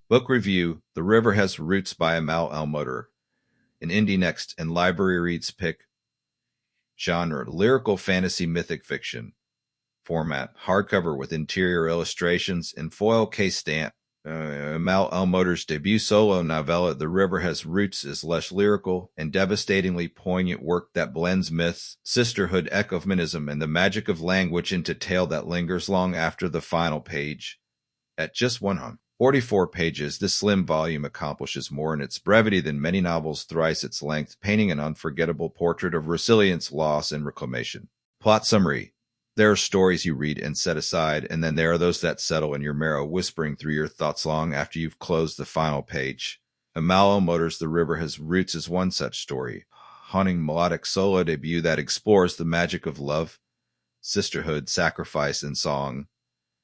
Book review: The River Has Roots by Amal El-Mohtar. An indie next and library reads pick. Genre: lyrical fantasy mythic fiction. Format: hardcover with interior illustrations and foil case stamp. Amal El-Mohtar's debut solo novella, The River Has Roots, is lush, lyrical, and devastatingly poignant work that blends myths, sisterhood, ecumenism, and the magic of language into tale that lingers long after the final page. At just 144 pages, this slim volume accomplishes more in its brevity than many novels thrice its length, painting an unforgettable portrait of resilience, loss, and reclamation. Plot summary: there are stories you read and set aside, and then there are those that settle in your marrow, whispering through your thoughts long after you've closed the final page. Amal El-Mohtar's The River Has Roots is one such story. Haunting melodic solo debut that explores the magic of love, sisterhood, sacrifice, and song.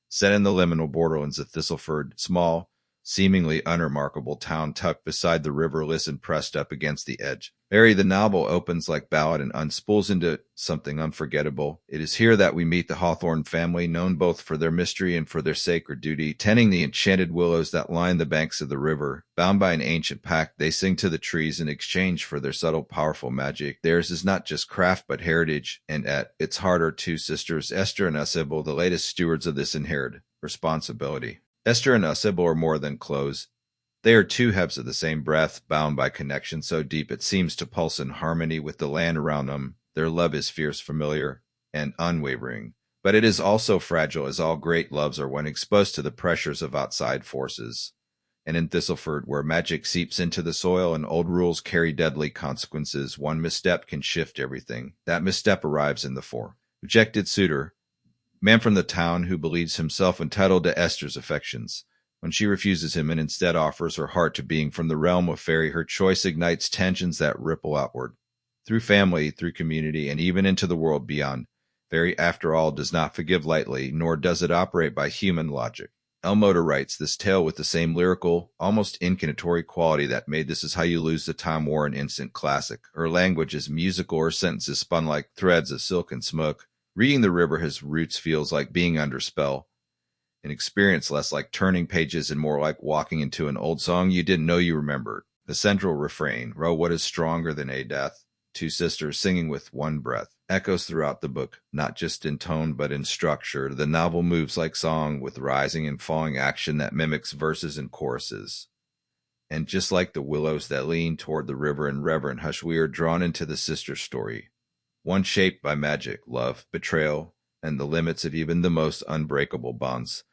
Set in the liminal borderlands of Thistleford, small, seemingly unremarkable town tucked beside the river Liss and pressed up against the edge. Faerie, the novel, opens like ballad and unspools into something unforgettable. It is here that we meet the Hawthorn family, known both for their mystery and for their sacred duty. Tending the enchanted willows that line the banks of the river, bound by an ancient pact, they sing to the trees in exchange for their subtle, powerful magic. Theirs is not just craft, but heritage, and at its heart are two sisters, Esther and Ysabel, the latest stewards of this inherited responsibility. Esther and Ysabel are more than clothes. They are two halves of the same breath, bound by connection so deep it seems to pulse in harmony with the land around them. Their love is fierce, familiar, and unwavering. But it is also fragile, as all great loves are when exposed to the pressures of outside forces. And in Thistleford, where magic seeps into the soil and old rules carry deadly consequences, one misstep can shift everything. That misstep arrives in the rejected suitor, man from the town who believes himself entitled to Esther's affections. When she refuses him and instead offers her heart to being from the realm of Faerie, her choice ignites tensions that ripple outward. Through family, through community, and even into the world beyond. Faerie, after all, does not forgive lightly, nor does it operate by human logic. El-Mohtar writes this tale with the same lyrical, almost incantory quality that made This Is How You Lose the Time War an instant classic. Her language is musical, her sentences spun like threads of silk and smoke. Reading The River Has Roots feels like being under spell. An experience less like turning pages and more like walking into an old song you didn't know you remembered. The central refrain, "Row, what is stronger than a death?" Two sisters singing with one breath, echoes throughout the book, not just in tone but in structure. The novel moves like song, with rising and falling action that mimics verses and choruses. And just like the willows that lean toward the river in reverent hush, we are drawn into the sister story. One shaped by magic, love, betrayal, and the limits of even the most unbreakable bonds.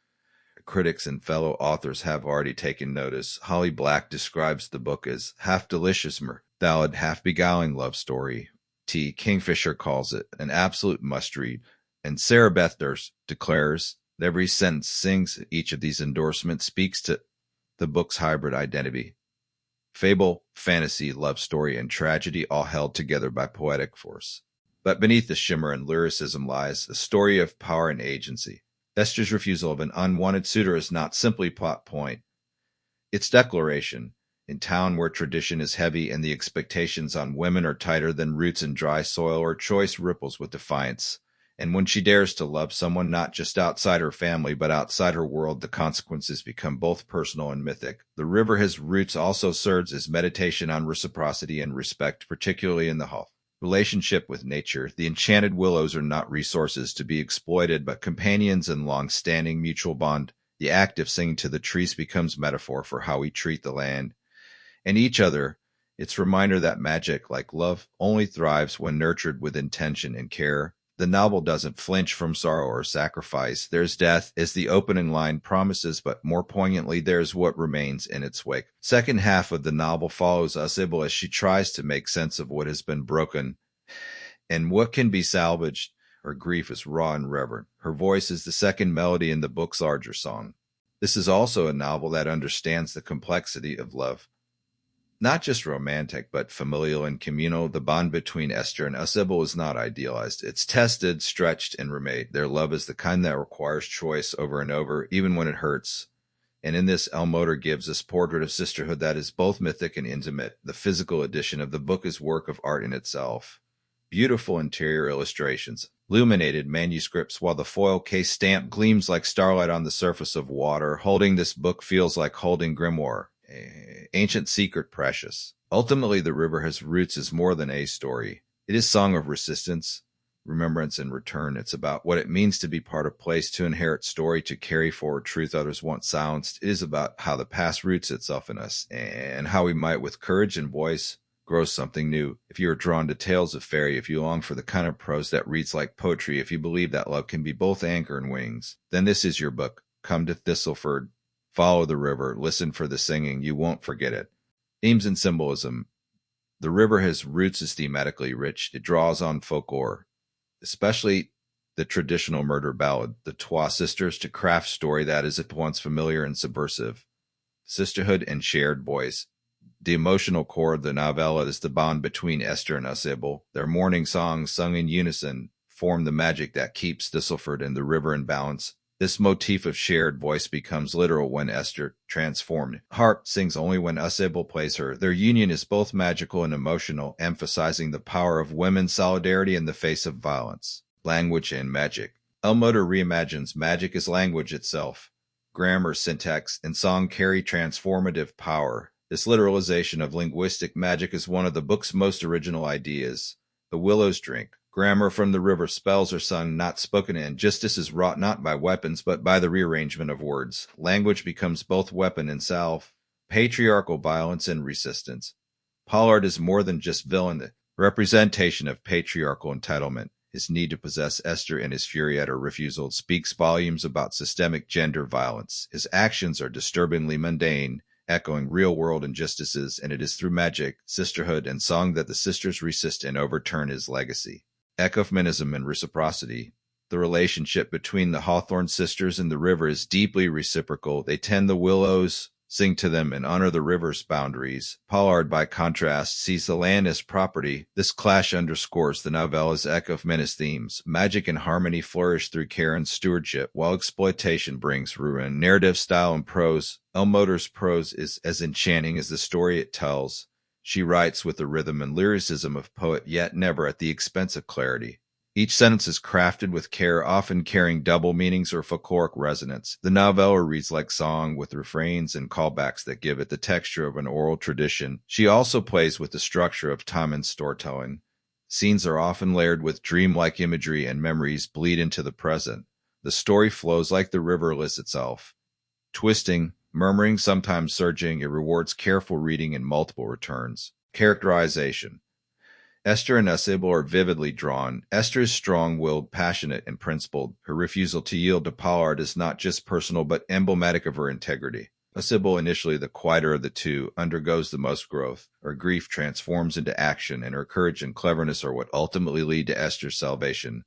Critics and fellow authors have already taken notice. Holly Black describes the book as half delicious ballad, half beguiling love story. T. Kingfisher calls it an absolute must-read. And Sarah Beth Durst declares, every sentence sings each of these endorsements, speaks to the book's hybrid identity. Fable, fantasy, love story, and tragedy all held together by poetic force. But beneath the shimmer and lyricism lies a story of power and agency. Esther's refusal of an unwanted suitor is not simply plot point. It's declaration. In town where tradition is heavy and the expectations on women are tighter than roots in dry soil, her choice ripples with defiance. And when she dares to love someone not just outside her family but outside her world, the consequences become both personal and mythic. The River Has Roots also serves as meditation on reciprocity and respect, particularly in the relationship with nature. The enchanted willows are not resources to be exploited, but companions and long-standing mutual bond. The act of singing to the trees becomes metaphor for how we treat the land and each other. It's a reminder that magic, like love, only thrives when nurtured with intention and care. The novel doesn't flinch from sorrow or sacrifice. There's death, as the opening line promises, but more poignantly, there's what remains in its wake. Second half of the novel follows Ysabel as she tries to make sense of what has been broken and what can be salvaged. Her grief is raw and reverent. Her voice is the second melody in the book's larger song. This is also a novel that understands the complexity of love. Not just romantic, but familial and communal. The bond between Esther and Ysabel is not idealized. It's tested, stretched, and remade. Their love is the kind that requires choice over and over, even when it hurts. And in this, El-Mohtar gives us portrait of sisterhood that is both mythic and intimate. The physical edition of the book is work of art in itself. Beautiful interior illustrations, illuminated manuscripts, while the foil case stamp gleams like starlight on the surface of water. Holding this book feels like holding grimoire, ancient secret precious. Ultimately, The River Has Roots is more than a story. It is a song of resistance, remembrance, and return. It's about what it means to be part of place, to inherit story, to carry forward truth others once silenced. It is about how the past roots itself in us and how we might, with courage and voice, grow something new. If you are drawn to tales of Faerie, if you long for the kind of prose that reads like poetry, if you believe that love can be both anchor and wings, then this is your book. Come to Thistleford, follow the river, listen for the singing. You won't forget it. Themes and symbolism. The River Has Roots is thematically rich. It draws on folklore, especially the traditional murder ballad, the Trois Sisters, to craft story that is at once familiar and subversive. Sisterhood and shared voice. The emotional core of the novella is the bond between Esther and Ysabel. Their mourning songs, sung in unison, form the magic that keeps Thistleford and the river in balance. This motif of shared voice becomes literal when Esther, transformed harp, sings only when Ysabel plays her. Their union is both magical and emotional, emphasizing the power of women's solidarity in the face of violence. Language and magic. El-Mohtar reimagines magic as language itself. Grammar, syntax, and song carry transformative power. This literalization of linguistic magic is one of the book's most original ideas. The willows drink. Grammar from the river, spells are sung, not spoken in. Justice is wrought not by weapons, but by the rearrangement of words. Language becomes both weapon and salve. Patriarchal violence and resistance. Pollard is more than just villain, the representation of patriarchal entitlement. His need to possess Esther and his fury at her refusal speaks volumes about systemic gender violence. His actions are disturbingly mundane, echoing real-world injustices, and it is through magic, sisterhood, and song that the sisters resist and overturn his legacy. Ecumenism and reciprocity. The relationship between the Hawthorn sisters and the river is deeply reciprocal. They tend the willows, sing to them, and honor the river's boundaries. Pollard, by contrast, sees the land as property. This clash underscores the novella's ecumenist themes. Magic and harmony flourish through care and stewardship, while exploitation brings ruin. Narrative style and prose. El-Mohtar's prose is as enchanting as the story it tells. She writes with the rhythm and lyricism of poet, yet never at the expense of clarity. Each sentence is crafted with care, often carrying double meanings or folkloric resonance. The novella reads like song, with refrains and callbacks that give it the texture of an oral tradition. She also plays with the structure of time and storytelling. Scenes are often layered with dreamlike imagery, and memories bleed into the present. The story flows like the river Liss itself. Twisting, murmuring, sometimes surging, it rewards careful reading and multiple returns. Characterization. Esther and Ysabel are vividly drawn. Esther is strong-willed, passionate, and principled. Her refusal to yield to Pollard is not just personal, but emblematic of her integrity. Ysabel, initially the quieter of the two, undergoes the most growth. Her grief transforms into action, and her courage and cleverness are what ultimately lead to Esther's salvation.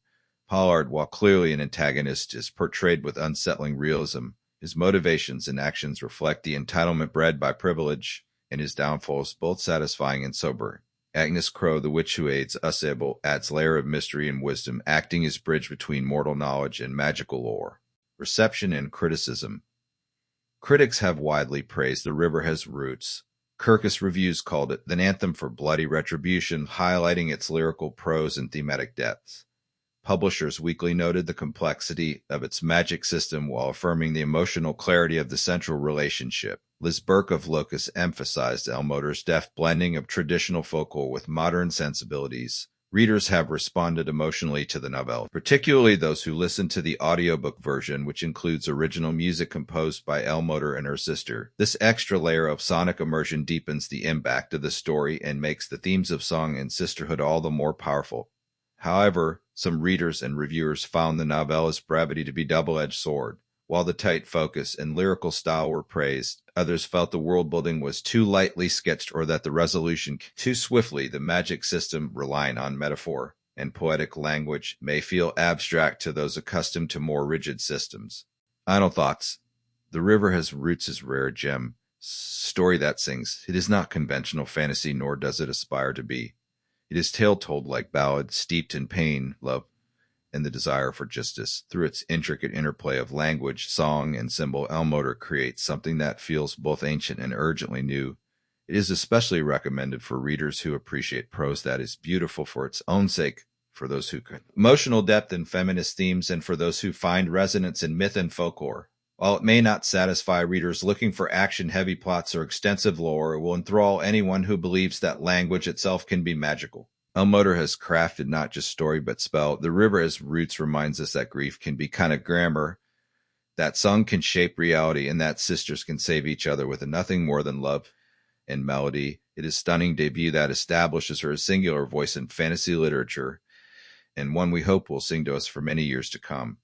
Pollard, while clearly an antagonist, is portrayed with unsettling realism. His motivations and actions reflect the entitlement bred by privilege, and his downfall is both satisfying and sober. Agnes Crow, the witch who aids Ysabel, adds layer of mystery and wisdom, acting as bridge between mortal knowledge and magical lore. Reception and criticism. Critics have widely praised The River Has Roots. Kirkus Reviews called it an anthem for bloody retribution, highlighting its lyrical prose and thematic depths. Publishers Weekly noted the complexity of its magic system while affirming the emotional clarity of the central relationship. Liz Burke of Locus emphasized El-Mohtar's deft blending of traditional folklore with modern sensibilities. Readers have responded emotionally to the novel, particularly those who listened to the audiobook version, which includes original music composed by El-Mohtar and her sister. This extra layer of sonic immersion deepens the impact of the story and makes the themes of song and sisterhood all the more powerful. However, some readers and reviewers found the novella's brevity to be a double-edged sword. While the tight focus and lyrical style were praised, others felt the world-building was too lightly sketched or that the resolution too swiftly. The magic system, relying on metaphor and poetic language, may feel abstract to those accustomed to more rigid systems. Final thoughts. The River Has Roots is a rare gem. Story that sings. It is not conventional fantasy, nor does it aspire to be. It is tale told like ballad, steeped in pain, love, and the desire for justice. Through its intricate interplay of language, song, and symbol, El-Mohtar creates something that feels both ancient and urgently new. It is especially recommended for readers who appreciate prose that is beautiful for its own sake, for those who could. Emotional depth in feminist themes, and for those who find resonance in myth and folklore. While it may not satisfy readers looking for action-heavy plots or extensive lore, it will enthrall anyone who believes that language itself can be magical. El-Mohtar has crafted not just story but spell. The river as roots reminds us that grief can be kind of grammar, that song can shape reality, and that sisters can save each other with nothing more than love and melody. It is a stunning debut that establishes her a singular voice in fantasy literature, and one we hope will sing to us for many years to come.